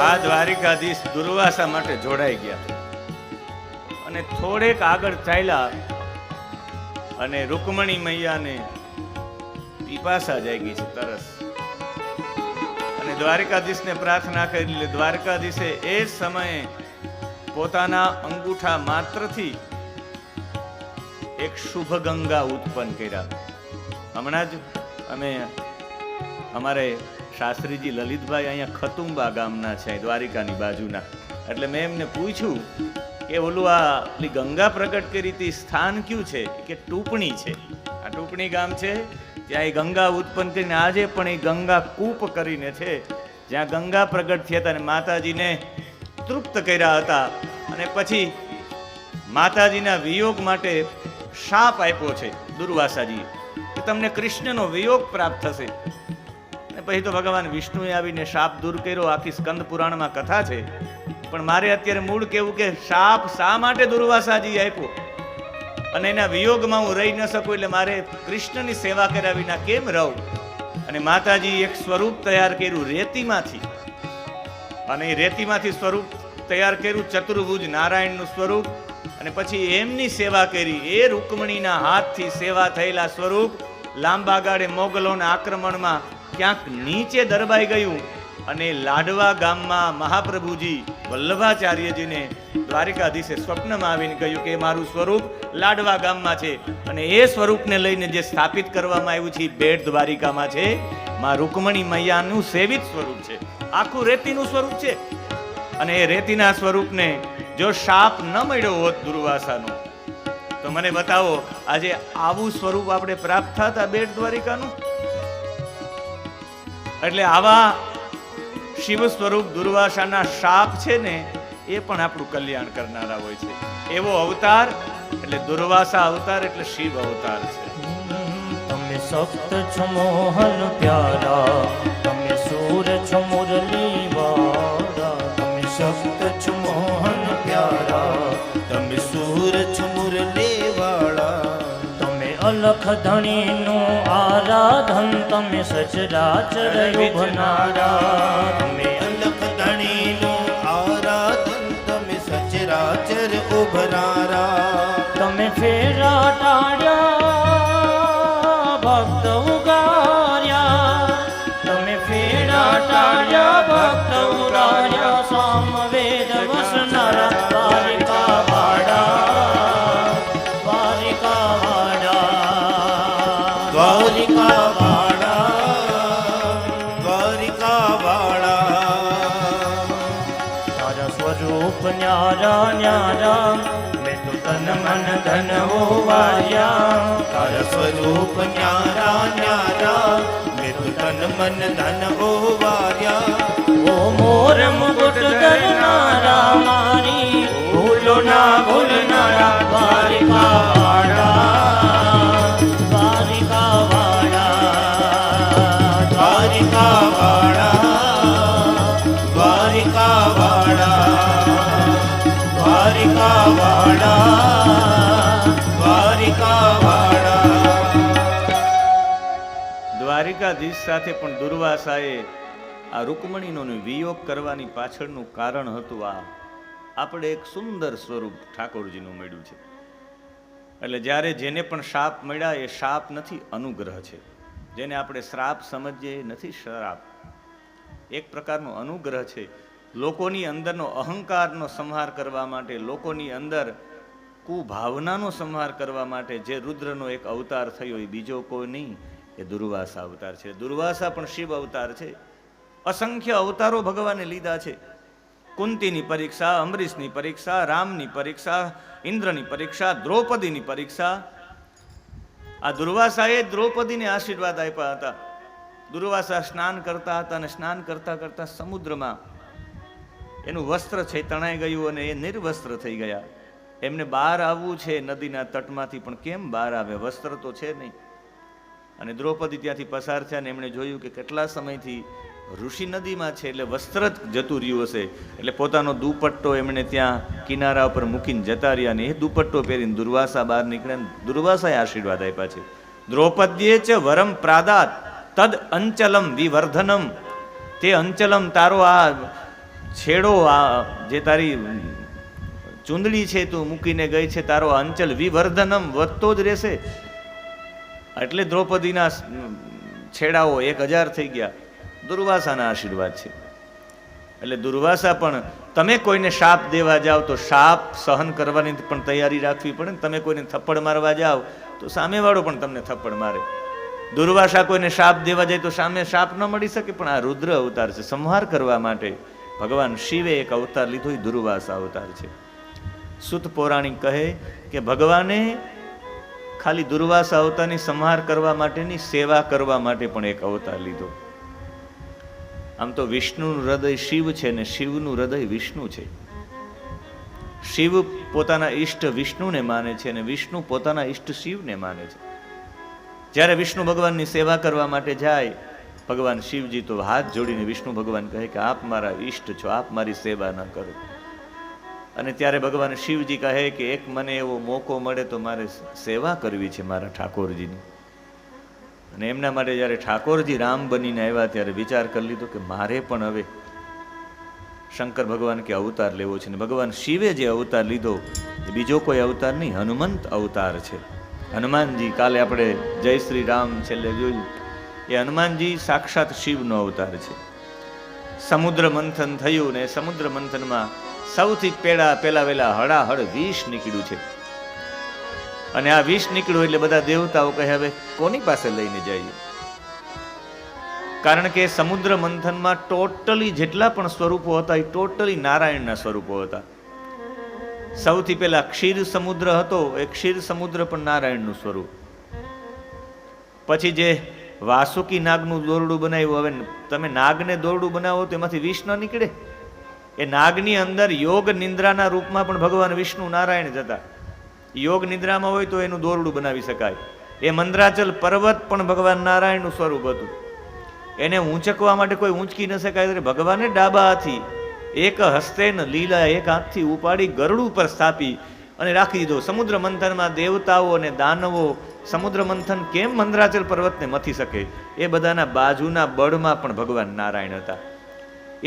આ દ્વારિકાધીશ દુર્વાસા માટે જોડાઈ ગયા અને થોડેક આગળ ચાલ્યા અને રૂકમણી મૈયાને પીપાસા જાગી છે, તરસ. અને દ્વારિકાધીશને પ્રાર્થના કરી. દ્વારકાધીશે એ સમયે પોતાના અંગૂઠા માત્રથી એક શુભ ગંગા ઉત્પન્ન કર્યા. હમણાં જ અમે અમારે શાસ્ત્રીજી લલિતભાઈ અહીંયા ખતુંબા ગામના છે, દ્વારિકાની બાજુના. એટલે મેં એમને પૂછ્યું કે ઓલું આ ગંગા પ્રગટ કરી હતી સ્થાન કયું છે? કે ટૂપણી છે. આ ટૂપણી ગામ છે, ત્યાં એ ગંગા ઉત્પન્ન કરીને આજે પણ એ ગંગા કૂપ કરીને છે, જ્યાં ગંગા પ્રગટ થયા હતા અને માતાજીને તૃપ્ત કર્યા હતા. અને પછી માતાજીના વિયોગ માટે શાપ આપ્યો છે દુર્વાસાજીએ કે તમને કૃષ્ણનો વિયોગ પ્રાપ્ત થશે. અને પછી તો ભગવાન વિષ્ણુએ આવીને શાપ દૂર કર્યો. આખી સ્કંદ પુરાણમાં કથા છે. પણ મારે અત્યારે મૂળ કેવું કે શાપ શા માટે દુર્વાસાજી આપ્યો અને એના વિયોગમાં હું રહી ન શકું, એટલે મારે કૃષ્ણની સેવા કર્યા વિના કેમ રહું? અને માતાજી એક સ્વરૂપ તૈયાર કર્યું રેતીમાંથી, અને એ રેતીમાંથી સ્વરૂપ તૈયાર કર્યું ચતુર્ભુજ નારાયણનું સ્વરૂપ. અને પછી એમની સેવા કરી. એ રૂકમણીના હાથથી સેવા થયેલા સ્વરૂપ લાંબા ગાળે મોગલોના આક્રમણમાં ક્યાંક નીચે દરબાઈ ગયું. અને લાડવા ગામમાં મહાપ્રભુજી વલ્લભાચાર્યજીને દ્વારિકાધીશે સ્વપ્નમાં આવીને કહ્યું કે મારું સ્વરૂપ લાડવા ગામમાં છે, અને એ સ્વરૂપને લઈને જે સ્થાપિત કરવામાં આવ્યું છે બેટ દ્વારિકામાં છે, માં રૂકમણી મૈયાનું સેવિત સ્વરૂપ છે. આખું રેતીનું સ્વરૂપ છે. અને એ રેતીના સ્વરૂપને જો શાપ ન મળ્યો હોત દુર્વાસાનો, તો મને બતાવો આજે આવું સ્વરૂપ આપણે પ્રાપ્ત થતા બેટ દ્વારિકાનું? એટલે આવા શિવ સ્વરૂપ દુર્વાસાના શાપ છે ને, એ પણ આપણું કલ્યાણ કરનારા હોય છે. એવો અવતાર એટલે દુર્વાસા અવતાર એટલે શિવ અવતાર છે. તમે સપ્ત છો મોહન પ્યારા, તમે સૂર છો મુરલી વાળા. તમે સપ્ત છો મોહન પ્યારા, તમે સૂર છો મુરલી વાળા. તમે અલખ ધણીનું આરાધન, તમે સચરાચર ઉભનારા. તમે અલખ ધણીનું આરાધન, તમે સચરાચર ઉભનારા. તમે ફેરા ટાળ્યા ભક્ત ઉગાર્યા, તમે ફેરા ટાળ્યા ભક્ત ઉગાર્યા. સામવેદ વસનારા દ્વારિકા વાડા, દ્વારિકા વાડા, દ્વારિકા વાડા, દ્વારિકા વાડા. તારા સ્વરૂપ ન્યારા ન્યારા, મેં તો તન મન ધન હોવાયા. તારા સ્વરૂપ ન્યારા ન્યારા, મેં તો તન મન ધન હોવાયા. ઓ મોર મુકુટ ધરનારા, મારી ભૂલો ના ભૂલનારા. દ્વારિકા વાળા, દ્વારિકા વાળા, દ્વારિકા વાળા, દ્વારિકા વાળા, દ્વારિકા વાળા, દ્વારિકા વાળા. દ્વારિકાધીશ સાથે પણ દુર્વાસાએ આ રૂકમણીનો વિયોગ કરવાની પાછળનું કારણ હતું આપણે એક સુંદર સ્વરૂપ ઠાકોરજીનું મળ્યું છે. એટલે જ્યારે જેને પણ શાપ મળ્યા એ શાપ નથી, અનુગ્રહ છે. જેને આપણે શ્રાપ સમજીએ એ નથી શ્રાપ, એક પ્રકારનો અનુગ્રહ છે. લોકોની અંદરનો અહંકારનો સંહાર કરવા માટે, લોકોની અંદર કુભાવનાનો સંહાર કરવા માટે જે રુદ્રનો એક અવતાર થયો એ બીજો કોઈ નહીં, એ દુર્વાસા અવતાર છે. દુર્વાસા પણ શિવ અવતાર છે. અસંખ્ય અવતારો ભગવાને લીધા છે. કુંતીની પરીક્ષા, અમરીશની પરીક્ષા, રામની પરીક્ષા, ઇન્દ્રની પરીક્ષા, દ્રૌપદીની પરીક્ષા. આ દુર્વાસાએ દ્રૌપદીને આશીર્વાદ આપ્યા હતા. દુર્વાસા સ્નાન કરતા હતા અને સ્નાન કરતા કરતા સમુદ્રમાં એનું વસ્ત્ર છે તણાઈ ગયું અને એ નિર્વસ્ત્ર થઈ ગયા. એમને બહાર આવવું છે નદીના તટમાંથી, પણ કેમ બહાર આવે? વસ્ત્ર તો છે નહીં. અને દ્રૌપદી ત્યાંથી પસાર થયા અને એમણે જોયું કે કેટલા સમયથી ઋષિ નદીમાં છે, એટલે વસ્ત્ર જ જતું રહ્યું હશે. એટલે પોતાનો દુપટ્ટો એમણે ત્યાં કિનારા ઉપર મૂકીને જતા રહ્યા, અને એ દુપટ્ટો પહેરીને દુર્વાસા બહાર નીકળ્યા. દુર્વાસાએ આશીર્વાદ આપ્યા છે. દ્રૌપદીએ ચ વરમ પ્રાદાત તદ અંચલમ વિવર્ધનમ. તે અંચલમ તારો આ છેડો જે તારી ચૂંદડી છે તું મૂકીને ગઈ છે, તારો અંચલ વિવર્ધનમ વધતો જ રહેશે. એટલે દ્રૌપદીના છેડાઓ 1000 થઈ ગયા. દુર્વાસાના આશીર્વાદ છે. એટલે દુર્વાસા પણ, તમે કોઈને શાપ દેવા જાઓ તો શાપ સહન કરવાની પણ તૈયારી રાખવી પડે ને. તમે કોઈને થપ્પડ મારવા જાઓ તો સામેવાળો પણ તમને થપ્પડ મારે. દુર્વાસા કોઈને શાપ દેવા જાય તો સામે શાપ ન મળી શકે. પણ આ રુદ્ર અવતાર છે, સંહાર કરવા માટે ભગવાન શિવે એક અવતાર લીધો, એ દુર્વાસા અવતાર છે. સુત પૌરાણિક કહે કે ભગવાને ખાલી દુર્વાસા અવતારની સંહાર કરવા માટેની સેવા કરવા માટે પણ એક અવતાર લીધો. આમ તો વિષ્ણુનું હૃદય શિવ છે ને શિવનું હૃદય વિષ્ણુ છે. શિવ પોતાના ઈષ્ટ વિષ્ણુને માને છે અને વિષ્ણુ પોતાના ઈષ્ટ શિવને માને છે. જ્યારે વિષ્ણુ ભગવાનની સેવા કરવા માટે જાય, ભગવાન શિવજી તો હાથ જોડીને વિષ્ણુ ભગવાન કહે કે આપ મારા ઈષ્ટ છો, આપ મારી સેવા ન કરો. અને ત્યારે ભગવાન શિવજી કહે કે એક મને એવો મોકો મળે તો મારે સેવા કરવી છે મારા ઠાકોરજીની. અને એમના માટે જ્યારે ઠાકોરજી રામ બનીને આવ્યા ત્યારે વિચાર કરી લીધો કે મારે પણ હવે શંકર ભગવાન કે અવતાર લેવો છે. ને ભગવાન શિવે જે અવતાર લીધો એ બીજો કોઈ અવતાર નહીં, હનુમંત અવતાર છે. હનુમાનજી, કાલે આપણે જય શ્રી રામ છેલ્લે જોયું, એ હનુમાનજી સાક્ષાત શિવનો અવતાર છે. સમુદ્ર મંથન થયું ને સમુદ્ર મંથનમાં સૌથી પહેલા વેલા હળાહળ વિષ નીકળ્યું છે. અને આ વિષ નીકળ્યું એટલે બધા દેવતાઓ કહે હવે કોની પાસે લઈને જઈએ? કારણ કે સમુદ્ર મંથનમાં ટોટલી જેટલા પણ સ્વરૂપો હતા એ ટોટલી નારાયણના સ્વરૂપો હતા. સૌથી પહેલા ક્ષીર સમુદ્ર હતો, એ ક્ષીર સમુદ્ર પણ નારાયણનું સ્વરૂપ. પછી જે વાસુકી નાગનું દોરડું બનાવ્યું, હવે તમે નાગને દોરડું બનાવો તો એમાંથી વિષ ન નીકળે. એ નાગની અંદર યોગ નિંદ્રાના રૂપમાં પણ ભગવાન વિષ્ણુ નારાયણ જ હતા. યોગ નિદ્રામાં હોય તો એનું દોરડું બનાવી શકાય. એ મંદ્રાચલ પર્વત પણ ભગવાન નારાયણનું સ્વરૂપ હતું. એને ઊંચકવા માટે કોઈ ઊંચકી ન શકાય, એટલે ભગવાને ડાબા હાથી એક હસ્તે ન લીલા એક હાથથી ઉપાડી ગરુડ ઉપર સ્થાપી અને રાખી દીધો. સમુદ્ર મંથનમાં દેવતાઓ અને દાનવો સમુદ્ર મંથન કેમ મંદ્રાચલ પર્વતને મથી શકે, એ બધાના બાજુના બળમાં પણ ભગવાન નારાયણ હતા.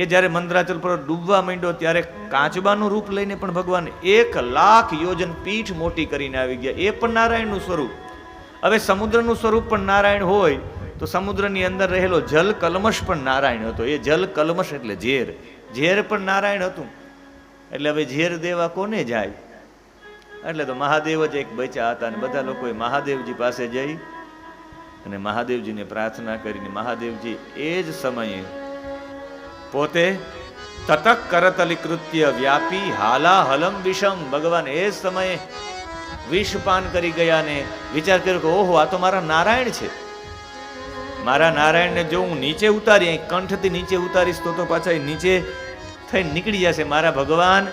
એ જ્યારે મંદ્રાચલ પર્વત ડૂબવા માંડ્યો ત્યારે કાચબાનું રૂપ લઈને પણ ભગવાન 1,00,000 યોજન પીઠ મોટી કરીને આવી ગયા. એ પણ નારાયણનું સ્વરૂપ. હવે સમુદ્રનું સ્વરૂપ પણ નારાયણ હોય તો સમુદ્રની અંદર રહેલો જલ કલ્મશ પણ નારાયણ હતો. એ જલ કલ્મશ એટલે ઝેર, ઝેર પણ નારાયણ હતું. એટલે હવે ઝેર દેવા કોને જાય? એટલે તો મહાદેવ જ એક બચ્યા હતા. અને બધા લોકોએ મહાદેવજી પાસે જઈ અને મહાદેવજીને પ્રાર્થના કરીને મહાદેવજી એ જ સમયે પોતે તતક કરતલીકૃત્ય વ્યાપી હાલા હલમ વિષમ, ભગવાન એ જ સમયે વિષપાન કરી ગયા ને વિચાર કર્યો કે ઓહો, આ તો મારા નારાયણ છે. મારા નારાયણને જો હું નીચે ઉતારી, કંઠથી નીચે ઉતારીશ તો પાછા નીચે થઈને નીકળી જશે. મારા ભગવાન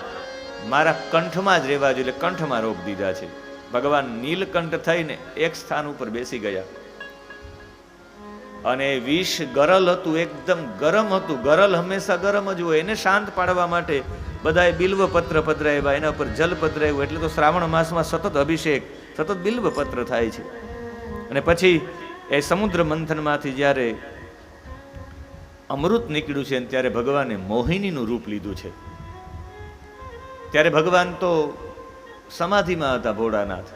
મારા કંઠમાં જ રહેવા જોઈએ, એટલે કંઠમાં રોપ દીધા છે. ભગવાન નીલકંઠ થઈને એક સ્થાન ઉપર બેસી ગયા. અને વિષ ગરલ હતું, એકદમ ગરમ હતું. ગરલ હંમેશા ગરમ જ હોય. એને શાંત પાડવા માટે બધાએ બિલ્વ પત્ર પધરાવ્યા, એના ઉપર જલ પધરાવ્યું. એટલે તો શ્રાવણ માસમાં સતત અભિષેક, સતત બિલ્વ પત્ર થાય છે. અને પછી એ સમુદ્ર મંથનમાંથી જ્યારે અમૃત નીકળ્યું છે ત્યારે ભગવાને મોહિનીનું રૂપ લીધું છે. ત્યારે ભગવાન તો સમાધિમાં હતા ભોળાનાથ.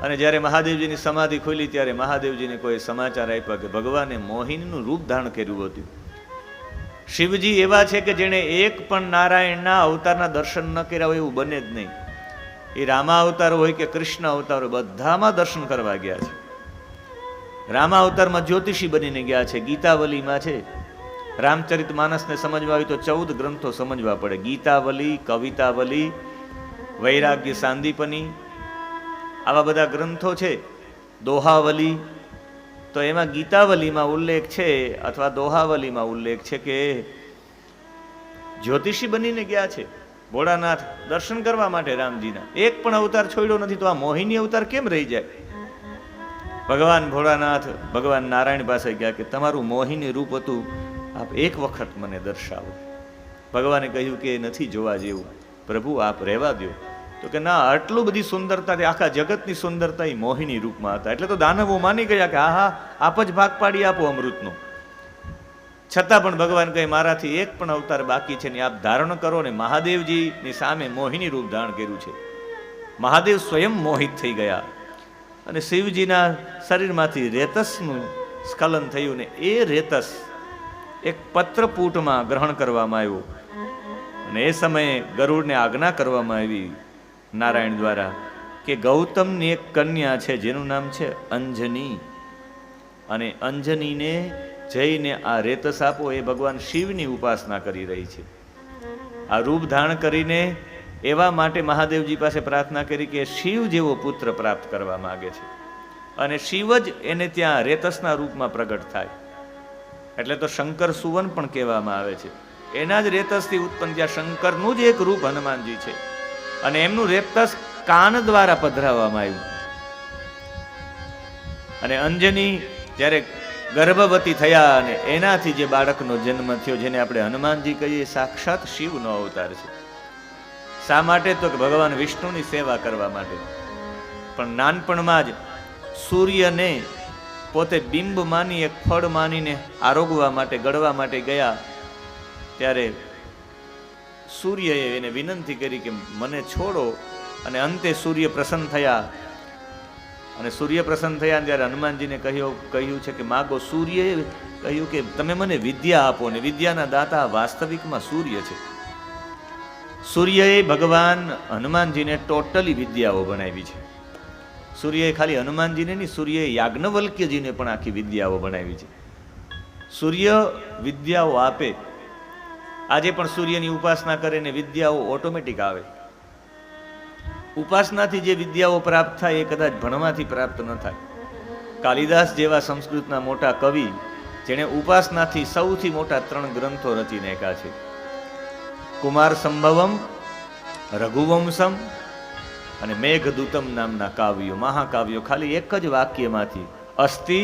અને જ્યારે મહાદેવજીની સમાધિ ખોલી ત્યારે મહાદેવજીને કોઈ સમાચાર આપ્યા કે ભગવાને મોહિનીનું રૂપ ધારણ કર્યું હતું. શિવજી એવા છે કે જેણે એક પણ નારાયણના અવતારના દર્શન ન કર્યા હોય એવું બને જ નહીં. એ રામા અવતાર હોય કે કૃષ્ણ અવતાર હોય, બધામાં દર્શન કરવા ગયા છે. રામા અવતારમાં જ્યોતિષી બનીને ગયા છે, ગીતાવલીમાં છે. રામચરિત માનસને સમજવા હોય તો 14 ગ્રંથો સમજવા પડે. ગીતાવલી, કવિતાવલી, વૈરાગ્ય સાંદીપની, આવા બધા ગ્રંથો છે. દોહાવલી, તો એમાં ગીતાવલીમાં ઉલ્લેખ છે અથવા દોહાવલીમાં ઉલ્લેખ છે કે જ્યોતિષી બનીને ગયા છે ભોળાનાથ દર્શન કરવા માટે રામજીના. એક પણ અવતાર છોડ્યો નથી. તો આ મોહિની અવતાર કેમ રહી જાય? ભગવાન ભોળાનાથ ભગવાન નારાયણ પાસે ગયા કે તમારું મોહિની રૂપ હતું, આપ એક વખત મને દર્શાવો. ભગવાને કહ્યું કે નથી જોવા જેવું, પ્રભુ આપ રહેવા દો. તો કે ના, આટલું બધી સુંદરતા, આખા જગતની સુંદરતા એ મોહિની રૂપમાં હતા. એટલે તો દાનવો માની ગયા કે આહા, આપ જ ભાગ પાડી આપો અમૃતનો. છતાં પણ ભગવાન કહે મારાથી એક પણ અવતાર બાકી છે ને આપ ધારણ કરો ને મહાદેવજીની સામે મોહિની રૂપ ધારણ કર્યું છે. મહાદેવ સ્વયં મોહિત થઈ ગયા અને શિવજીના શરીરમાંથી રેતસનું સ્ખલન થયું ને એ રેતસ એક પત્રપૂટમાં ગ્રહણ કરવામાં આવ્યું અને એ સમયે ગરુડને આજ્ઞા કરવામાં આવી નારાયણ દ્વારા કે ગૌતમની એક કન્યા છે જેનું નામ છે અંજની, અને અંજનીને જઈને આ રેતસ આપો. એ ભગવાન શિવની ઉપાસના કરી રહી છે. આ રૂપ ધારણ કરીને એવા માટે મહાદેવજી પાસે પ્રાર્થના કરી કે શિવ જેવો પુત્ર પ્રાપ્ત કરવા માંગે છે અને શિવ જ એને ત્યાં રેતસના રૂપમાં પ્રગટ થાય. એટલે તો શંકર સુવન પણ કહેવામાં આવે છે. એના જ રેતસથી ઉત્પન્ન ત્યાં શંકરનું જ એક રૂપ હનુમાનજી છે અને એમનું રેતસ કાન દ્વારા પધરાવવામાં આવ્યું. અને અંજની જ્યારે ગર્ભવતી થયા અને એનાથી જે બાળકનો જન્મ થયો જેને આપણે હનુમાનજી કહીએ સાક્ષાત શિવનો અવતાર છે. શા માટે? તો કે ભગવાન વિષ્ણુની સેવા કરવા માટે. પણ નાનપણમાં જ સૂર્યને પોતે બિંબ માની એક ફળ માનીને આરોગવા માટે ગળવા માટે ગયા ત્યારે સૂર્યએ એને વિનંતી કરી કે મને છોડો, અને અંતે સૂર્ય પ્રસન્ન થયા. અને સૂર્ય પ્રસન્ન થયા ત્યારે હનુમાનજીને કહ્યું છે કે માગો. સૂર્યએ કહ્યું કે તમે મને વિદ્યા આપો, ને વિદ્યાના દાતા વાસ્તવિકમાં સૂર્ય છે. સૂર્યએ ભગવાન હનુમાનજીને ટોટલી વિદ્યાઓ ભણાવી છે. સૂર્યએ ખાલી હનુમાનજીને નહીં, સૂર્યએ યાજ્ઞવલ્ક્યજીને પણ આખી વિદ્યાઓ ભણાવી છે. સૂર્ય વિદ્યાઓ આપે. આજે પણ સૂર્યની ઉપાસના કરે ને વિદ્યાઓ ઓટોમેટિક આવે. ઉપાસનાથી જે વિદ્યાઓ પ્રાપ્ત થાય એ કદાચ ભણવાથી પ્રાપ્ત ન થાય. કાલિદાસ જેવા સંસ્કૃતના મોટા કવિ જેણે ઉપાસનાથી સૌથી મોટા 3 ગ્રંથો રચી નાખ્યા છે, કુમાર સંભવમ, રઘુવંશમ અને મેઘદૂતમ નામના કાવ્યો, મહાકાવ્યો ખાલી એક જ વાક્યમાંથી, અસ્તિ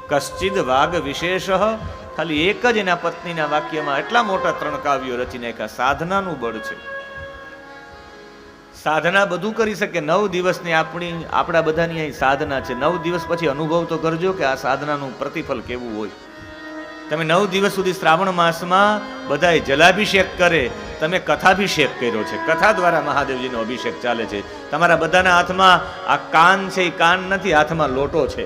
કશ્ચિદ વાગ વિશેષ, ખાલી એક જ એના પત્નીના વાક્યમાં એટલા મોટા 3 કાવ્યો રચી નાખ્યા. સાધનાનું બળ છે. સાધના બધું કરી શકે. 9 દિવસની આપણા બધાની અહીં સાધના છે. 9 દિવસ પછી અનુભવ તો કરજો કે આ સાધનાનું પ્રતિફળ કેવું હોય. તમે 9 દિવસ સુધી શ્રાવણ માસમાં બધાએ જલાભિષેક કરે, તમે કથાભિષેક કર્યો છે. કથા દ્વારા મહાદેવજીનો અભિષેક ચાલે છે. તમારા બધાના હાથમાં આ કાન છે, એ કાન નથી, હાથમાં લોટો છે.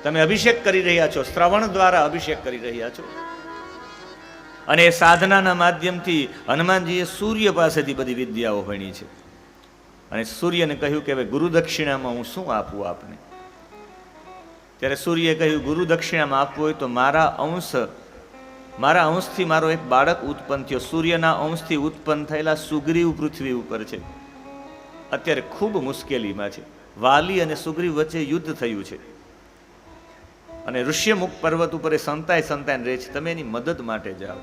તમે અભિષેક કરી રહ્યા છો, શ્રવણ દ્વારા અભિષેક કરી રહ્યા છો. અને એ સાધનાના માધ્યમથી હનુમાનજીએ સૂર્ય પાસેથી બધી વિદ્યાઓ ભણી છે. અને સૂર્યને કહ્યું કે હવે ગુરુ દક્ષિણામાં હું શું આપું આપને? ત્યારે સૂર્યએ કહ્યું ગુરુ દક્ષિણામાં આપવું હોય તો મારા અંશથી મારો એક બાળક ઉત્પન્ન થયો. સૂર્યના અંશથી ઉત્પન્ન થયેલા સુગ્રીવ પૃથ્વી ઉપર છે. અત્યારે ખૂબ મુશ્કેલીમાં છે. વાલી અને સુગ્રીવ વચ્ચે યુદ્ધ થયું છે અને ઋષ્યમુખ પર્વત ઉપર એ સંતાય રહે છે. તમે એની મદદ માટે જાઓ.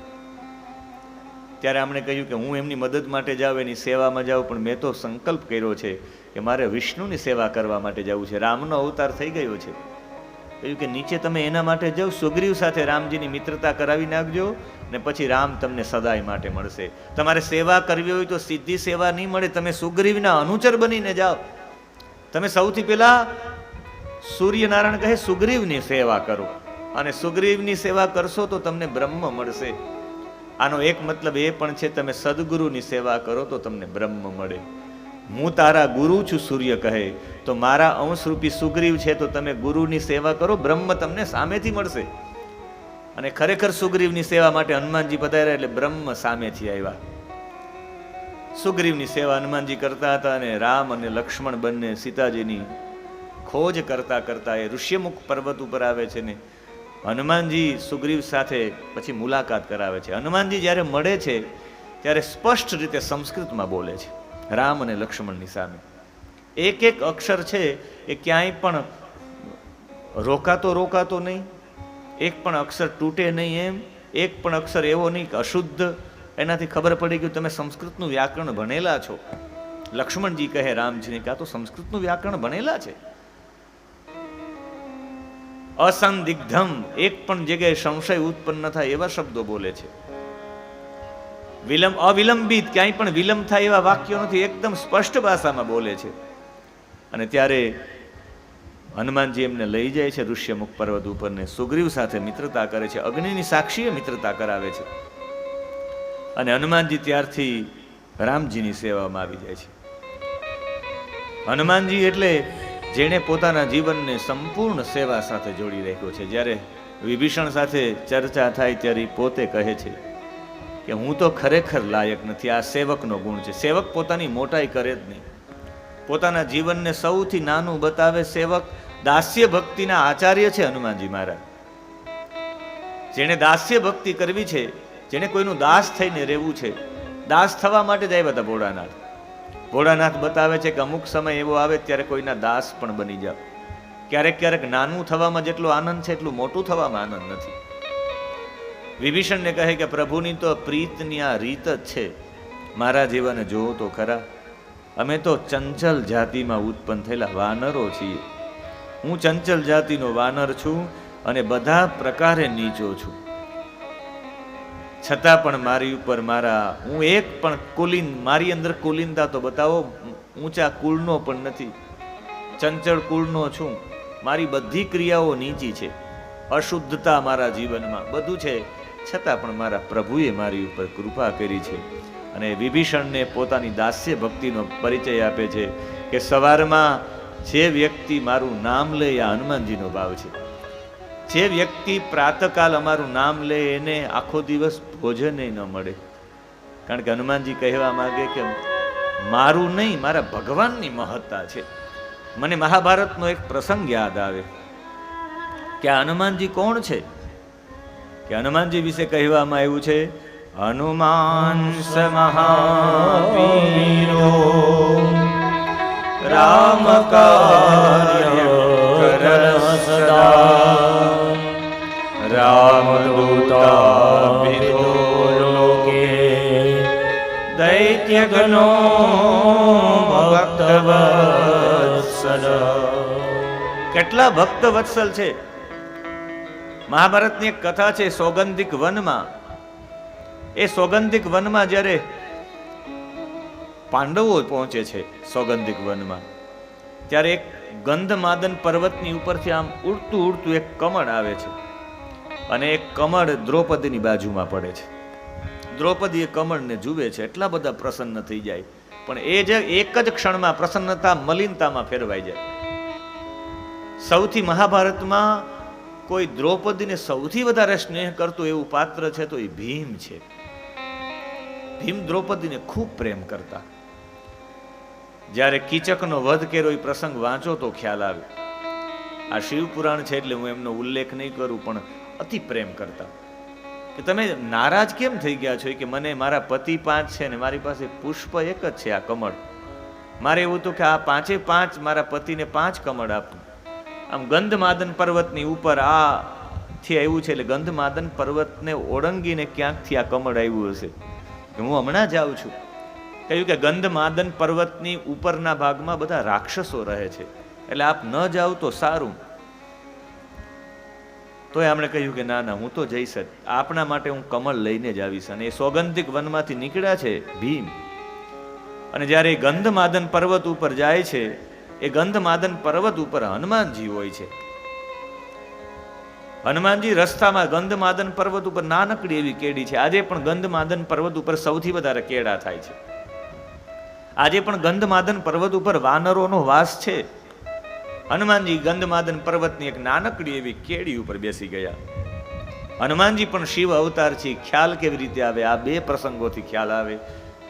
ત્યારે આમણે કહ્યું કે હું એમની મદદ માટે જાઉં, એની સેવામાં જાઉં, પણ મેં તો સંકલ્પ કર્યો છે કે મારે વિષ્ણુની સેવા કરવા માટે જવું છે. રામનો અવતાર થઈ ગયો છે. કહ્યું કે નીચે તમે એના માટે જાઓ, સુગ્રીવ સાથે રામજીની મિત્રતા કરાવી નાખજો ને પછી રામ તમને સદાય માટે મળશે. તમારે સેવા કરવી હોય તો સીધી સેવા નહીં મળે. તમે સુગ્રીવના અનુચર બનીને જાઓ. તમે સૌથી પહેલા સૂર્યનારાયણ કહે સુગ્રીવની સેવા કરો, અને સુગ્રીવની સેવા કરશો તો તમને બ્રહ્મ મળશે. આનો એક મતલબ એ પણ છે તમે સદગુરુની સેવા કરો તો તમને બ્રહ્મ મળે. હું તારા ગુરુ છું સૂર્ય કહે, તો મારા અંશરૂપી સુગ્રીવ છે, તો તમે ગુરુની સેવા કરો, બ્રહ્મ તમને સામેથી મળશે. અને ખરેખર સુગ્રીવની સેવા માટે હનુમાનજી પધાર્યા એટલે બ્રહ્મ સામેથી આવ્યા. સુગ્રીવની સેવા હનુમાનજી કરતા હતા અને રામ અને લક્ષ્મણ બંને સીતાજીની ખોજ કરતા કરતા એ ઋષ્યમુખ પર્વત ઉપર આવે છે ને હનુમાનજી સુગ્રીવ સાથે પછી મુલાકાત કરાવે છે. હનુમાનજી જ્યારે મળે છે ત્યારે સ્પષ્ટ રીતે સંસ્કૃતમાં બોલે છે રામ અને લક્ષ્મણની સામે. એક એક અક્ષર છે એ ક્યાંય પણ રોકાતો નહીં, એક પણ અક્ષર તૂટે નહીં, એમ એક પણ અક્ષર એવો નહીં કે અશુદ્ધ. એનાથી ખબર પડી ગયું તમે સંસ્કૃતનું વ્યાકરણ ભણેલા છો. લક્ષ્મણજી કહે રામજીને કે આ તો સંસ્કૃતનું વ્યાકરણ ભણેલા છે. અસંદિગ્ધમ, એક પણ જગ્યાએ સંશય ઉત્પન્ન થાય એવા શબ્દો બોલે છે. અવિલંબિત, ક્યાંય પણ વિલંબ થાય એવા વાક્યો નથી, એકદમ સ્પષ્ટ ભાષામાં બોલે છે. અને ત્યારે હનુમાનજી એમને લઈ જાય છે ઋષ્યમુખ પર્વત ઉપર ને સુગ્રીવ સાથે મિત્રતા કરે છે, અગ્નિની સાક્ષીએ મિત્રતા કરાવે છે. અને હનુમાનજી ત્યારથી રામજીની સેવામાં આવી જાય છે. હનુમાનજી એટલે જેણે પોતાના જીવનને સંપૂર્ણ સેવા સાથે જોડી રાખ્યો છે. જ્યારે વિભીષણ સાથે ચર્ચા થાય ત્યારે પોતે કહે છે કે હું તો ખરેખર લાયક નથી, આ સેવકનો ગુણ છે. સેવક પોતાની મોટાઈ કરે જ નહીં, પોતાના જીવનને સૌથી નાનું બતાવે. સેવક દાસ્ય ભક્તિના આચાર્ય છે હનુમાનજી મહારાજ. જેણે દાસ્ય ભક્તિ કરવી છે, જેણે કોઈનું દાસ થઈને રહેવું છે, દાસ થવા માટે જ આવ્યા હતા ભોળાનાથ. ભોળાનાથ બતાવે છે કે અમુક સમય એવો આવે ત્યારે કોઈના દાસ પણ બની જાવ. ક્યારેક ક્યારેક નાનું થવામાં જેટલો આનંદ છે એટલું મોટું થવામાં આનંદ નથી. વિભીષણને કહે કે પ્રભુની તો પ્રીતની આ રીત જ છે, મારા જીવને જોવો તો ખરા, અમે તો ચંચલ જાતિમાં ઉત્પન્ન થયેલા વાનરો છીએ. હું ચંચલ જાતિનો વાનર છું અને બધા પ્રકારે નીચો છું, છતાં પણ મારી ઉપર હું એક પણ કુલીન, મારી અંદર કુલીનતા તો બતાવો. ઊંચા કુળનો પણ નથી, ચંચળ કુળનો છું. મારી બધી ક્રિયાઓ નીચી છે, અશુદ્ધતા મારા જીવનમાં બધું છે, છતાં પણ મારા પ્રભુએ મારી ઉપર કૃપા કરી છે. અને વિભીષણને પોતાની દાસ્ય ભક્તિનો પરિચય આપે છે કે સવારમાં જે વ્યક્તિ મારું નામ લે આ હનુમાનજીનો ભાવ છે. જે વ્યક્તિ પ્રાતકાલ અમારું નામ લે એને આખો દિવસ ભોજન ન મળે. કારણ કે હનુમાનજી કહેવા માંગે કે મારું નહીં, મારા ભગવાનની મહત્તા છે. મને મહાભારતનો એક પ્રસંગ યાદ આવે કે આ હનુમાનજી કોણ છે. કે હનુમાનજી વિશે કહેવામાં આવ્યું છે, હનુમાન મહાવીરો રામ કાર્ય કરન સદા, રામદૂતાભિધો લોકે દૈત્ય ઘનો ભક્તવત્સલ. કેટલા ભક્તવત્સલ છે. મહાભારતની એક કથા છે સૌગંધિક વનમાં. એ સૌગંધિક વનમાં જ્યારે પાંડવો પહોંચે છે સૌગંધિક વનમાં, ત્યારે એક ગંધમાદન પર્વતની ઉપરથી આમ ઉડતું ઉડતું એક કમળ આવે છે અને એક કમળ દ્રૌપદીની બાજુમાં પડે છે. દ્રૌપદી એ કમળને જુએ છે, એટલા બધા પ્રસન્ન થઈ જાય, પણ એ જ એક જ ક્ષણમાં પ્રસન્નતા મલિનતામાં ફેરવાઈ જાય. સૌથી મહાભારતમાં કોઈ દ્રૌપદીને સૌથી વધારે સ્નેહ કરતું એવું પાત્ર છે તો એ ભીમ છે. ભીમ દ્રૌપદીને ખૂબ પ્રેમ કરતા. જ્યારે કીચકનો વધ કર્યો એ પ્રસંગ વાંચો તો ખ્યાલ આવે. આ શિવપુરાણ છે એટલે હું એમનો ઉલ્લેખ નહીં કરું, પણ અતિ પ્રેમ કરતા. કે તમે નારાજ કેમ થઈ ગયા છો કે મને મારા પતિ 5 છે ને મારી પાસે પુષ્પ એક જ છે, આ કમળ. મારે એવું હતું કે આ 5 મારા પતિને 5 કમળ આપું. આમ ગંધમાદન પર્વતની ઉપર આ થી આવ્યું છે, એટલે ગંધમાદન પર્વતને ઓળંગીને ક્યાંકથી આ કમળ આવ્યું હશે. હું હમણાં જ આવું છું. કહ્યું કે ગંધમાદન પર્વતની ઉપરના ભાગમાં બધા રાક્ષસો રહે છે, એટલે આપ ન જાવ તો સારું. તો એમણે કહ્યું કે ના ના, હું તો જઈશ જ, આપના માટે હું કમળ લઈને જ આવીશ. અને એ સૌગંધિક વનમાંથી નીકળ્યા છે ભીમ. અને જ્યારે એ ગંધમાદન પર્વત ઉપર જાય છે, એ ગંધમાદન પર્વત ઉપર હનુમાનજી હોય છે. હનુમાનજી રસ્તામાં ગંધમાદન પર્વત ઉપર નાનકડી એવી કેડી છે. આજે પણ ગંધમાદન પર્વત ઉપર સૌથી વધારે કેળા થાય છે. આજે પણ ગંધમાદન પર્વત ઉપર વાનરોનો વાસ છે. હનુમાનજી ગંધમાદન પર્વતની એક નાનકડી એવી કેડી ઉપર બેસી ગયા. હનુમાનજી પણ શિવ અવતાર છે. ખ્યાલ કેવી રીતે આવે? આ બે પ્રસંગોથી ખ્યાલ આવે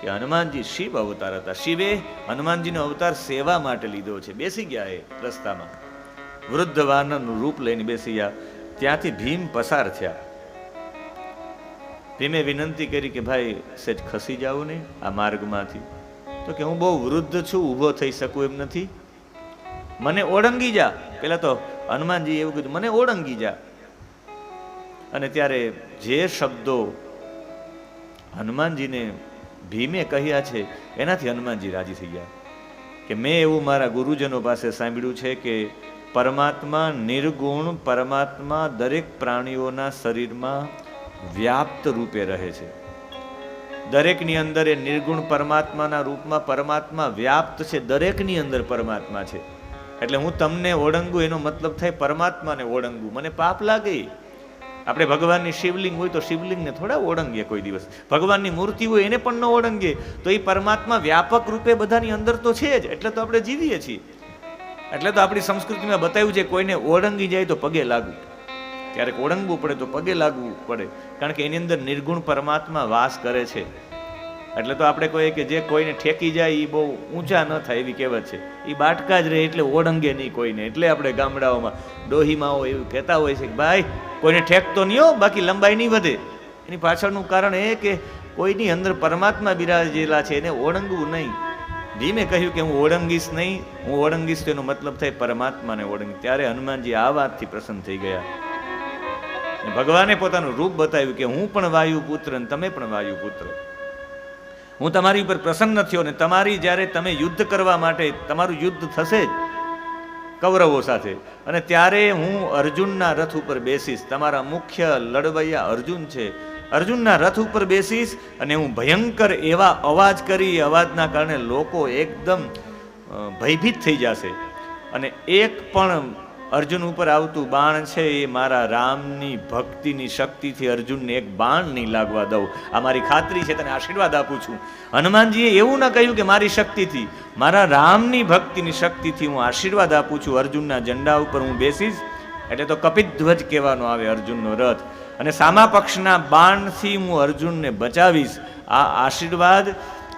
કે હનુમાનજી શિવ અવતાર હતા. શિવે હનુમાનજીનો અવતાર સેવા માટે લીધો છે. બેસી ગયા એ રસ્તામાં, વૃદ્ધ વાનરનું રૂપ લઈને બેસી ગયા. ત્યાંથી ભીમ પસાર થયા. ભીમે વિનંતી કરી કે ભાઈ સેજ ખસી જાવ ને આ માર્ગમાંથી. તો કે હું બહુ વૃદ્ધ છું, ઊભો થઈ શકું એમ નથી, મને ઓળંગી જા. પેલા તો હનુમાનજી એવું કીધું, મને ઓળંગી જા. અને ત્યારે જે શબ્દો હનુમાનજીને ભીમે કહ્યા છે એનાથી હનુમાનજી રાજી થઈ ગયા કે મેં એવું મારા ગુરુજનો પાસે સાંભળ્યું છે કે પરમાત્મા નિર્ગુણ પરમાત્મા દરેક પ્રાણીઓના શરીરમાં વ્યાપ્ત રૂપે રહે છે. દરેકની અંદર એ નિર્ગુણ પરમાત્માના રૂપમાં પરમાત્મા વ્યાપ્ત છે. દરેકની અંદર પરમાત્મા છે. એટલે હું તમને ઓળંગું એનો મતલબ થાય પરમાત્માને ઓળંગું. મને પાપ લાગે. આપણે ભગવાનની શિવલિંગ હોય તો શિવલિંગને થોડા ઓળંગીએ કોઈ દિવસ. ભગવાનની મૂર્તિ હોય એને પણ ન ઓળંગીએ. તો એ પરમાત્મા વ્યાપક રૂપે બધાની અંદર તો છે જ, એટલે તો આપણે જીવીએ છીએ. એટલે તો આપણી સંસ્કૃતિમાં બતાવ્યું છે કોઈને ઓળંગી જાય તો પગે લાગવું. ક્યારેક ઓળંગવું પડે તો પગે લાગવું પડે, કારણ કે એની અંદર નિર્ગુણ પરમાત્મા વાસ કરે છે. એટલે તો આપણે કહીએ કે જે કોઈને ઠેકી જાય એ બહુ ઊંચા ન થાય એવી કહેવત છે. એ બાટકા જ રહે એટલે ઓળંગે નહીં કોઈને. એટલે આપણે ગામડાઓમાં ડોહીમાં એવું કહેતા હોય છે કે ભાઈ કોઈને ઠેકતો નહીં હો, બાકી લંબાઈ નહીં વધે. એની પાછળનું કારણ એ કે કોઈની અંદર પરમાત્મા બિરાજેલા છે એને ઓળંગવું નહીં. ધીમે કહ્યું કે હું ઓળંગીશ નહીં, હું ઓળંગીશ તેનો મતલબ થાય પરમાત્માને ઓળંગી. ત્યારે હનુમાનજી આ વાતથી પ્રસન્ન થઈ ગયા. ભગવાને પોતાનું રૂપ બતાવ્યું કે હું પણ વાયુ પુત્ર અને તમે પણ વાયુ પુત્ર. હું તમારી ઉપર પ્રસન્ન થયો ને તમારી જ્યારે તમે યુદ્ધ કરવા માટે તમારું યુદ્ધ થશે જ કૌરવો સાથે, અને ત્યારે હું અર્જુનના રથ ઉપર બેસીશ. તમારા મુખ્ય લડવૈયા અર્જુન છે. અર્જુનના રથ ઉપર બેસીશ અને હું ભયંકર એવા અવાજ કરી, અવાજના કારણે લોકો એકદમ ભયભીત થઈ જશે. અને એક પણ અર્જુન ઉપર આવતું બાણ છે એ મારા રામની ભક્તિની શક્તિથી અર્જુનને એક બાણ નહીં લાગવા દઉં. આ મારી ખાતરી છે, તને આશીર્વાદ આપું છું. હનુમાનજીએ એવું ન કહ્યું કે મારી શક્તિથી, મારા રામની ભક્તિની શક્તિથી હું આશીર્વાદ આપું છું. અર્જુનના ઝંડા ઉપર હું બેસીશ. એટલે તો કપિધ્વજ કહેવાનો આવે અર્જુનનો રથ. અને સામા પક્ષના બાણથી હું અર્જુનને બચાવીશ. આ આશીર્વાદ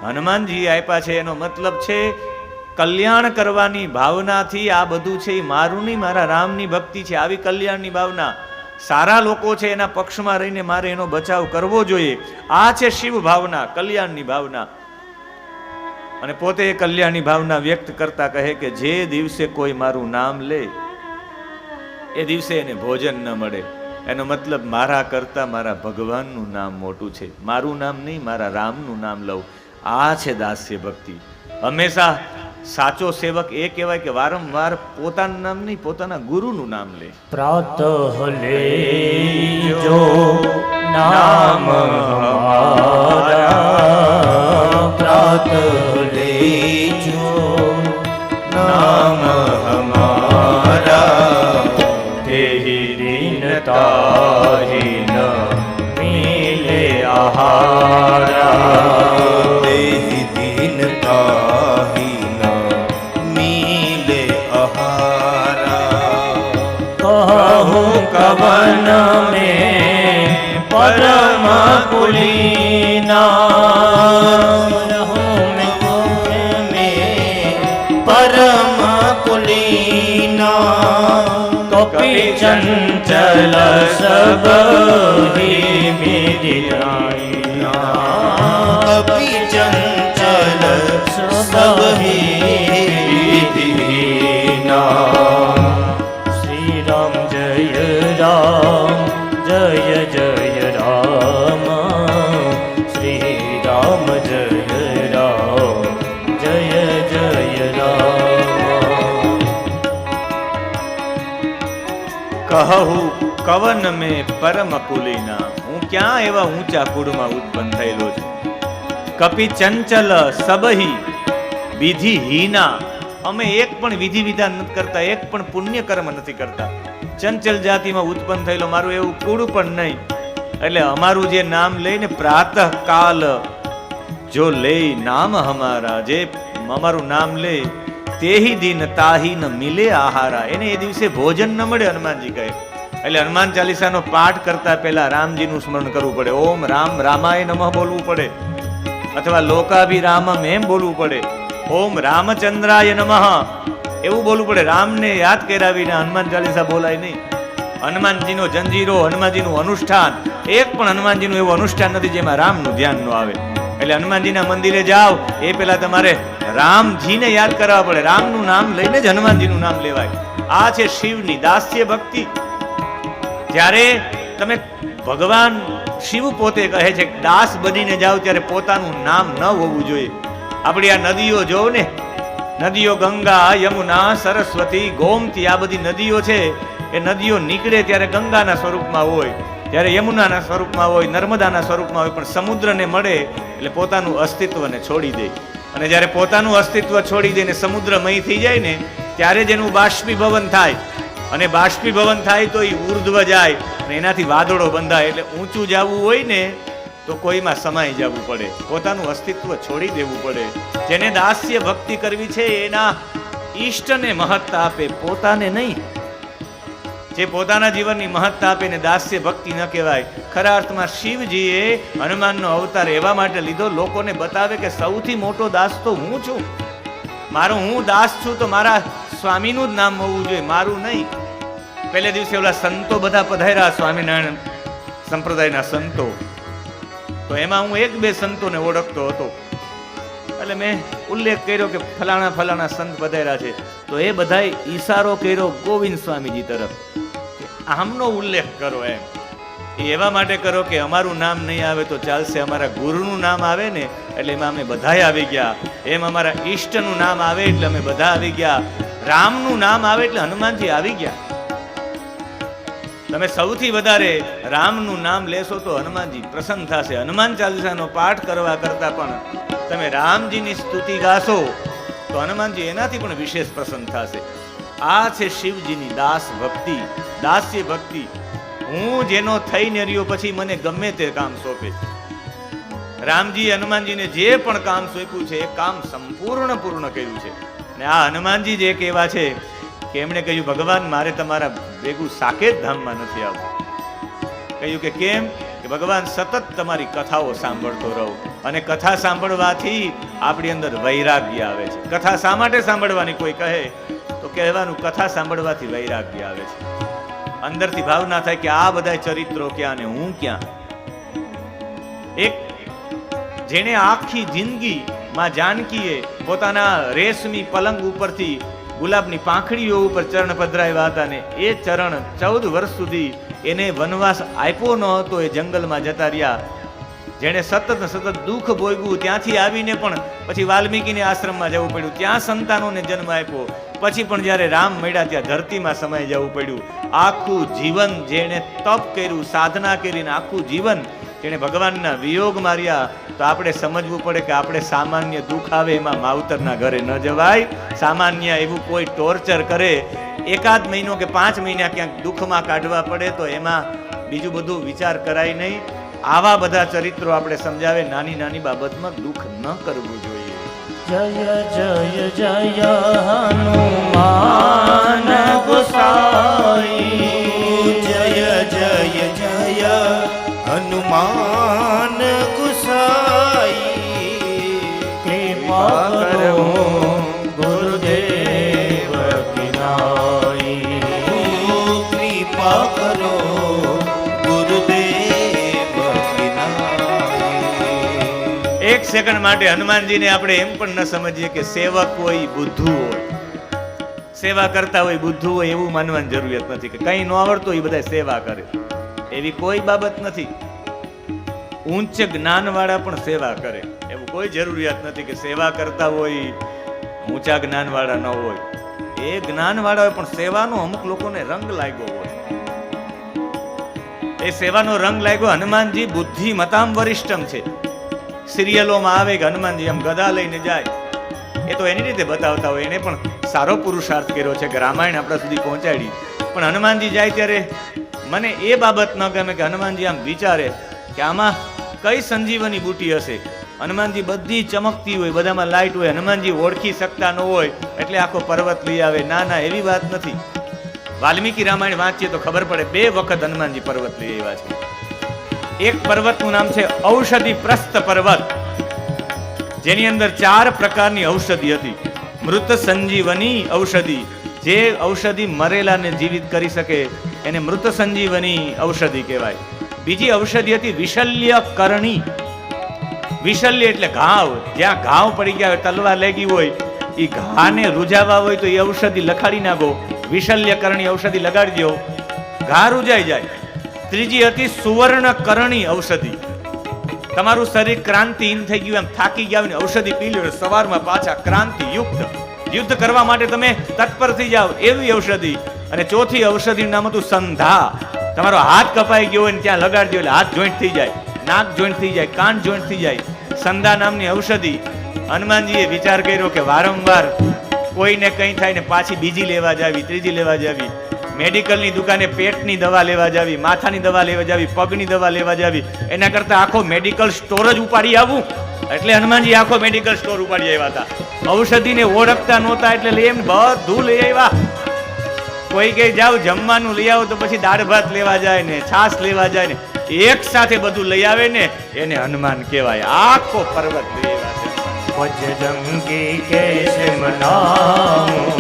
હનુમાનજીએ આપ્યા છે. એનો મતલબ છે કલ્યાણ કરવાની ભાવનાથી આ બધું છે એ મારું નહીં, મારા રામની ભક્તિ છે. આવી કલ્યાણની ભાવના, સારા લોકો છે એના પક્ષમાં રહીને મારે એનો બચાવ કરવો જોઈએ. આ છે શિવ ભાવના, કલ્યાણની ભાવના. અને પોતે એ કલ્યાણની ભાવના વ્યક્ત કરતા કહે કે જે દિવસે કોઈ મારું નામ લે એ દિવસે એને ભોજન ન મળે. એનો મતલબ મારા કરતા મારા ભગવાનનું નામ મોટું છે. મારું નામ નહીં, મારા રામનું નામ લઉં. આ છે દાસ્ય ભક્તિ. હંમેશા સાચો સેવક એ કહેવાય કે વારંવાર પોતાનું નામ નહીં, પોતાના ગુરુનું નામ લે. પ્રાતઃ લેજો નામ હમારા, પ્રાતઃ લેજો નામ હમારા, તેહી દિન તાહિન મિલે આહારા, તેહી દિન તાહિન મિલે આહારા. કહું કવન में परम कुलीना, परम कुलीना, कपि चंचल सब ही मिलिना, कपि चंचल सब ही मिलिना. श्री राम जय राम, जय जय राम, श्री राम जय राम, जय जय राम. કહું કવન મેં પરમ કુલીના, હું ક્યાં એવા ઊંચા કુળમાં ઉત્પન્ન થયેલો છું. કપિ ચંચલ સબહી વિધિહીના, અમે એક પણ વિધિ વિધાન નથી કરતા, એક પણ પુણ્ય કર્મ નથી કરતા. ચંચલ જાતિમાં ઉત્પન્ન થયેલો, મારું એવું કુળ પણ નહીં. એટલે અમારું જે નામ લઈને પ્રાતઃ કાલ જો લે નામ હમારા, જે અમારું નામ લે તેહી દિન તાહી ન મિલે આહારા, એને એ દિવસે ભોજન ન મળે. હનુમાનજી કહે. એટલે હનુમાન ચાલીસાનો પાઠ કરતા પહેલા રામજીનું સ્મરણ કરવું પડે. ઓમ રામ રામાય નમઃ બોલવું પડે, અથવા લોકાભિરામમ એમ બોલવું પડે. ઓમ રામચંદ્રાય નમઃ એવું બોલવું પડે. રામને યાદ કરાવીને હનુમાન ચાલીસા બોલાય નહીં. હનુમાનજીનો જંજીરો, હનુમાનજીનું અનુષ્ઠાન, એક પણ હનુમાનજીનું એવું અનુષ્ઠાન નથી જેમાં રામનું ધ્યાન ન આવે. એટલે હનુમાનજીના મંદિરે જાઓ એ પહેલા તમારે રામજીને યાદ કરવા પડે. રામનું નામ લઈને જ હનુમાનજીનું નામ લેવાય. આ છે શિવની દાસ્ય ભક્તિ. જ્યારે તમે ભગવાન શિવ પોતે કહે છે કે દાસ બનીને જાઓ ત્યારે પોતાનું નામ ન હોવું જોઈએ. આપણી આ નદીઓ જોવ ને, નદીઓ ગંગા, યમુના, સરસ્વતી, ગોમતી, આ બધી નદીઓ છે એ નદીઓ નીકળે ત્યારે ગંગાના સ્વરૂપમાં હોય, ત્યારે યમુનાના સ્વરૂપમાં હોય, નર્મદાના સ્વરૂપમાં હોય, પણ સમુદ્રને મળે એટલે પોતાનું અસ્તિત્વને છોડી દે. અને જ્યારે પોતાનું અસ્તિત્વ છોડી દઈને સમુદ્રમય થઈ જાય ને ત્યારે જ એનું બાષ્પીભવન થાય, અને બાષ્પીભવન થાય તો એ ઉર્ધ્વ જાય અને એનાથી વાદળો બંધાય. એટલે ઊંચું જવું હોય ને તો કોઈમાં સમાઈ જવું પડે, પોતાનું અસ્તિત્વ છોડી દેવું પડે. જેને દાસ્ય ભક્તિ કરવી છે એના ઈષ્ટને મહત્તા આપે, પોતાને નહીં. જે પોતાના જીવનની મહત્તા આપે ને દાસ્ય ભક્તિ ન કહેવાય. ખરા અર્થમાં શિવજીએ હનુમાનનો અવતાર એવા માટે લીધો, લોકોને બતાવે કે સૌથી મોટો દાસ તો હું છું. હું દાસ છું તો મારા સ્વામીનું જ નામ હોવું જોઈએ, મારું નહીં. પહેલે દિવસે ઓલા સંતો બધા પધાર્યા, સ્વામિનારાયણ સંપ્રદાયના સંતો. તો એમાં હું એક બે સંતોને ઓળખતો હતો, એટલે મેં ઉલ્લેખ કર્યો કે ફલાણા ફલાણા સંત પધાર્યા છે. તો એ બધાએ ઈશારો કર્યો ગોવિંદ સ્વામીજી તરફ, આમનો ઉલ્લેખ કરો. એમ એ એવા માટે કરો કે અમારું નામ નહીં આવે તો ચાલશે, અમારા ગુરુનું નામ આવે ને એટલે એમાં અમે બધાએ આવી ગયા. એમ અમારા ઈષ્ટનું નામ આવે એટલે અમે બધા આવી ગયા. રામનું નામ આવે એટલે હનુમાનજી આવી ગયા. તમે સૌથી વધારે રામનું નામ લેશો તો હનુમાનજી પ્રસન્ન થશે. હનુમાન ચાલીસાનો પાઠ કરવા કરતા પણ તમે રામજીની સ્તુતિ ગાશો તો હનુમાનજી એનાથી પણ વિશેષ પ્રસન્ન થશે. આ છે શિવજીની દાસ ભક્તિ, દાસ્ય ભક્તિ. હું જેનો થઈને રહ્યો પછી મને ગમે તે કામ સોંપે. રામજી હનુમાનજીને જે પણ કામ સોંપ્યું છે એ કામ સંપૂર્ણ પૂર્ણ કર્યું છે. ને આ હનુમાનજી જે કહેવા છે કે એમણે કહ્યું, ભગવાન મારે તમારા ભેગું સાકેત ધામમાં નથી આવવું. કહ્યું કે કેમ? કે ભગવાન સતત તમારી કથાઓ સાંભળતો રહું, અને કથા સાંભળવાથી આપણી અંદર વૈરાગ્ય આવે છે. કથા શા માટે સાંભળવાની કોઈ કહે તો કહેવાનું કથા સાંભળવાથી વૈરાગ્ય આવે છે. અંદરથી ભાવના થાય કે આ બધા ચરિત્રો ક્યાં ને હું ક્યાં. એક જેને આખી જિંદગી માં જાનકીએ પોતાના રેશમી પલંગ ઉપરથી ગુલાબની પાંખડીઓ ઉપર ચરણ પધરાવ્યા હતા, ને એ ચરણ 14 વર્ષ સુધી એને વનવાસ આપ્યો ન હતો, એ જંગલમાં જતા રહ્યા. જેણે સતત દુઃખ ભોગવ્યું, ત્યાંથી આવીને પણ પછી વાલ્મીકીને આશ્રમમાં જવું પડ્યું, ત્યાં સંતાનોને જન્મ આપ્યો. પછી પણ જ્યારે રામ મળ્યા ત્યાં ધરતીમાં સમાઈ જવું પડ્યું. આખું જીવન જેણે તપ કર્યું, સાધના કરીને આખું જીવન જેણે ભગવાનના વિયોગ માર્યા. તો આપણે સમજવું પડે કે આપણે સામાન્ય દુઃખ આવે એમાં માવતરના ઘરે ન જવાય. સામાન્ય એવું કોઈ ટોર્ચર કરે, એકાદ મહિનો કે 5 મહિના ક્યાંક દુઃખમાં કાઢવા પડે તો એમાં બીજું બધું વિચાર કરાય નહીં. આવા બધા ચરિત્રો આપણે સમજાવે, નાની નાની બાબતમાં દુઃખ ન કરવું જોઈએ. જય જય જય હનુમાન ગુસાઈ, જય જય જય હનુમાન ગુસાઈ. કૃપા કરો ગુરુદેવ કિનાઈ, કૃપા કરો ગુરુદેવ કિનાઈ. એક સેકન્ડ માટે હનુમાનજીને આપણે એમ પણ ન સમજીએ કે સેવક હોય બુદ્ધુ હોય, સેવા કરતા હોય બુદ્ધુ હોય એવું માનવાની જરૂરિયાત નથી. કે કઈ ન આવડતું એ બધા સેવા કરે, એવી કોઈ બાબત નથી. ઉચ્ચ જ્ઞાન વાળા પણ સેવા કરે, એવું કોઈ જરૂરિયાત નથી કે સેવા કરતા હોય ઊંચા જ્ઞાન વાળા ન હોય. એ જ્ઞાન વાળા હોય પણ સેવાનો અમુક લોકોને રંગ લાગ્યો હોય. એ સેવાનો રંગ લાગ્યો. હનુમાનજી બુદ્ધિમતામ વરિષ્ઠમ છે. સિરિયલોમાં આવે કે હનુમાનજી આમ ગદા લઈને જાય, એ તો એની રીતે બતાવતા હોય. એને પણ સારો પુરુષાર્થ કર્યો છે કે રામાયણ આપણા સુધી પહોંચાડી. પણ હનુમાનજી જાય ત્યારે મને એ બાબત ન ગમે કે હનુમાનજી આમ વિચારે કે આમાં કઈ સંજીવની બુટી હશે. હનુમાનજી બધી ચમકતી હોય, બધામાં લાઈટ હોય, હનુમાનજી ઓળખી શકતા ન હોય એટલે આખો પર્વત લઈ આવે. ના ના, એવી વાત નથી. વાલ્મીકી રામાયણ વાંચીએ તો ખબર પડે, 2 વખત હનુમાનજી પર્વત લઈ આવ્યા છે. એક પર્વતનું નામ છે ઔષધિ પ્રસ્થ પર્વત, જેની અંદર 4 પ્રકારની ઔષધિ હતી. મૃત સંજીવની ઔષધિ, જે ઔષધિ મરેલાને જીવિત કરી શકે એને મૃત સંજીવની ઔષધિ કહેવાય. બીજી ઔષધિ હતી વિશલ્ય કરણી. વિશલ્ય એટલે ઘાવ, જ્યાં ઘાવ પડી ગયા હોય, તલવાર લાગી હોય, એ ઘાને રૂજાવા હોય તો એ ઔષધિ લખાડી નાખો, વિશલ્ય કરણી ઔષધિ લગાડી દો, ઘા રૂજાઈ જાય. ત્રીજી હતી સુવર્ણ કરણી ઔષધિ. તમારું શરીર ક્રાંતિહીન થઈ ગયું, એમ થાકી ગયા હોય, ઔષધિ પી લો, સવારમાં પાછા ક્રાંતિ યુક્ત, યુદ્ધ કરવા માટે તમે તત્પર થઈ જાઓ, એવી ઔષધિ. અને ચોથી ઔષધિનું નામ હતું સંધા. તમારો હાથ કપાઈ ગયો હોય ને ત્યાં લગાડી દો એટલે હાથ જોઈન્ટ થઈ જાય, નાક જોઈન્ટ થઈ જાય, કાન જોઈન્ટ થઈ જાય. સંધા નામની ઔષધિ. હનુમાનજીએ વિચાર કર્યો કે વારંવાર કોઈને કંઈ થાય ને પાછી બીજી લેવા જાવી, ત્રીજી લેવા જાવી, મેડિકલની દુકાને પેટની દવા લેવા જાવી, માથાની દવા લેવા જાવી, પગની દવા લેવા જાવી, એના કરતાં આખો મેડિકલ સ્ટોર જ ઉપાડી આવું. એટલે હનુમાનજી આખો મેડિકલ સ્ટોર ઉપાડી આવ્યા હતા. ઔષધિને ઓળખતા નહોતા એટલે લઈ એમ બધું લઈ આવ્યા. કોઈ કઈ જાવ જમવાનું લઈ આવો તો પછી દાળ ભાત લેવા જાય ને છાશ લેવા જાય ને એક સાથે બધું લઈ આવે ને એને હનુમાન કહેવાય. આખો પર્વત લઈ આવ્યા છે. बजरंगी कैसे मनाऊं